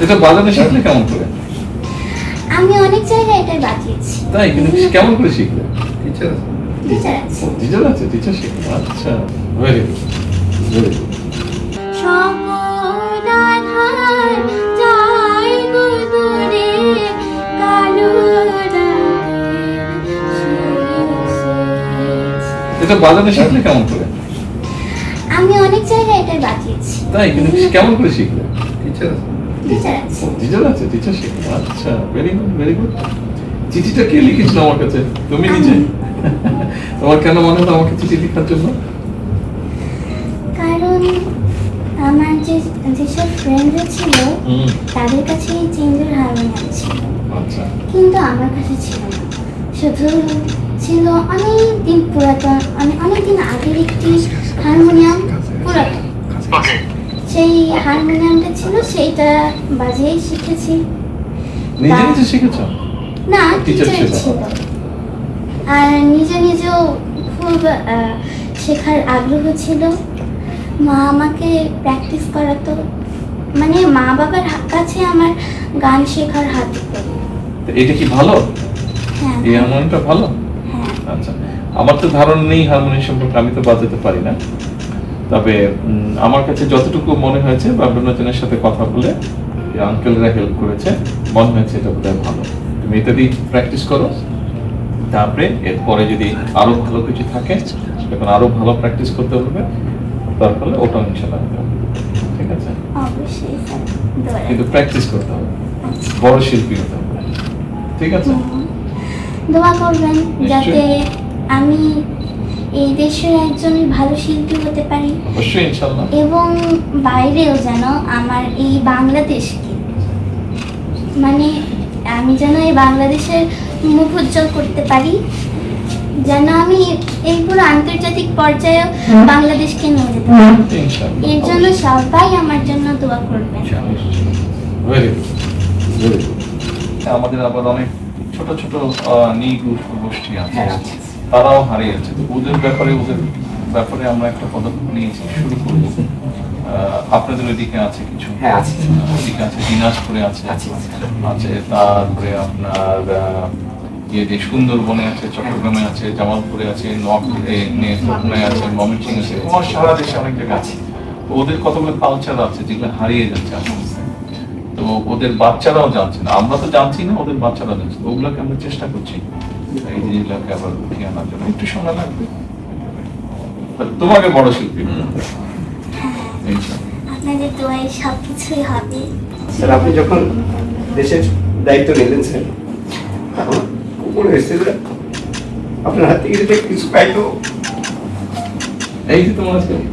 এটা বাজানো শিখলে কেমন করে? আমি অনেক জায়গায় এটা বাজিয়েছি। তাই, কিন্তু কেমন করে শিখলে? টিচার আছে। টিচার আছে, টিচার শিখলে। আচ্ছা, ভেরি গুড, ভেরি গুড। এটা বাজানো শিখলে কেমন করে? আমি অনেক জায়গায় এটা বাজিয়েছি। তাই, কিন্তু কেমন করে শিখলে? টিচার আছে। টিচার আছে, টিচার শিখলে। আচ্ছা, ভেরি গুড, ভেরি গুড। চিঠিটা কে লিখেছিল আমার কাছে? তুমি নিজে? তোমার কেন মনে হলো আমাকে চিঠি লেখার জন্য? কারণ আমার যেসব ফ্রেন্ডরা ছিল তাদের কাছে এই চেঞ্জের হারমোনিয়াম ছিল, আচ্ছা, কিন্তু আমার কাছে ছিল না। শুধু ছিল অনেক দিন পুরাতন, অনেক দিন আগের একটি হারমোনিয়াম, পুরাতন। সেই হারমোনিয়ামটা ছিল, সেইটা বাজিয়েই শিখেছি। নিজে নিজে শিখেছো? না, টিচার টিচার ছিল। আর নিজে নিজেও খুব শেখার আগ্রহ ছিল। মা আমাকে প্র্যাকটিস করাতো, মানে মা বাবার কাছে আমার গান শেখার হাত ধরে। এটা কি ভালো? হ্যাঁ, এই হারমোনিয়ামটা ভালো? হ্যাঁ। আচ্ছা, আমার তো ধারণা নেই হারমোনিয়াম সম্পর্কে, আমি তো বাজাতে পারি না। তবে আমার কাছে যতটুকু মনে হয়েছে বা বিনোদনের সাথে কথা বলে আঙ্কেলরা হেল্প করেছে, মনে হয়েছে এটা বোধহয় ভালো। তুমি এটা দিয়ে প্র্যাকটিস করো, তারপরে এরপরে যদি আরো ভালো কিছু থাকে তখন আরো ভালো প্র্যাকটিস করতে হবে, তারপরে ওটা ইনশাআল্লাহ হবে। ঠিক আছে? অবশ্যই স্যার, কিন্তু প্র্যাকটিস করতে হবে, আচ্ছা। বড় শিল্পী হতে হবে। ঠিক আছে? দোয়া করবেন যাতে আমি এই দেশের একজন ভালো শিল্পী হতে পারি, অবশ্যই ইনশাআল্লাহ। এবং বাইরেও যেন আমার এই বাংলাদেশকে, মানে আমি যেন এই বাংলাদেশের মুখ উজ্জ্বল করতে পারি, যেন আমি এই পুরো আন্তর্জাতিক পর্যায়ে বাংলাদেশকে নিয়ে যেতে পারি। ইনশাআল্লাহ। এর জন্য সবাই আমার জন্য দোয়া করবেন। Very good, very good. আমাদের আবার অনেক ছোট ছোট গোষ্ঠী আছে, তারাও হারিয়েছে। তো ওদের ব্যাপারে আমরা একটা পদক্ষেপ নিয়েছি, শুরু করবো। আপনাদের ওইদিকে আছে কিছু? হ্যাঁ, আছে। ওইদিকে আছে, দিনাজপুরে আছে, তারপরে আপনার যে সুন্দরবনে আছে, চট্টগ্রামে আছে, জামালপুরে আছে, নোয়াখালী আছে, ময়মনসিংহে আছে, তোমার সারা দেশে অনেক জায়গা আছে। তো ওদের কতগুলো কালচার আছে যেগুলো হারিয়ে যাচ্ছে আস্তে আস্তে। তো ওদের বাচ্চারাও জানছে না, আমরা তো জানছি না, ওদের বাচ্চারা জানছে। ওগুলোকে আমরা চেষ্টা করছি এই জিনিসগুলোকে আবার উঠিয়ে আনার জন্য। একটু সময় লাগবে, তোমাকে বড় শিল্পী আপনাদের দোয়ায় সবকিছুই হবে। স্যার, আপনি যখন দেশের দায়িত্ব নিলেন স্যার, তখন উপরে এসে আপনার হাত থেকে কিছু পাইতো? এই যে তোমার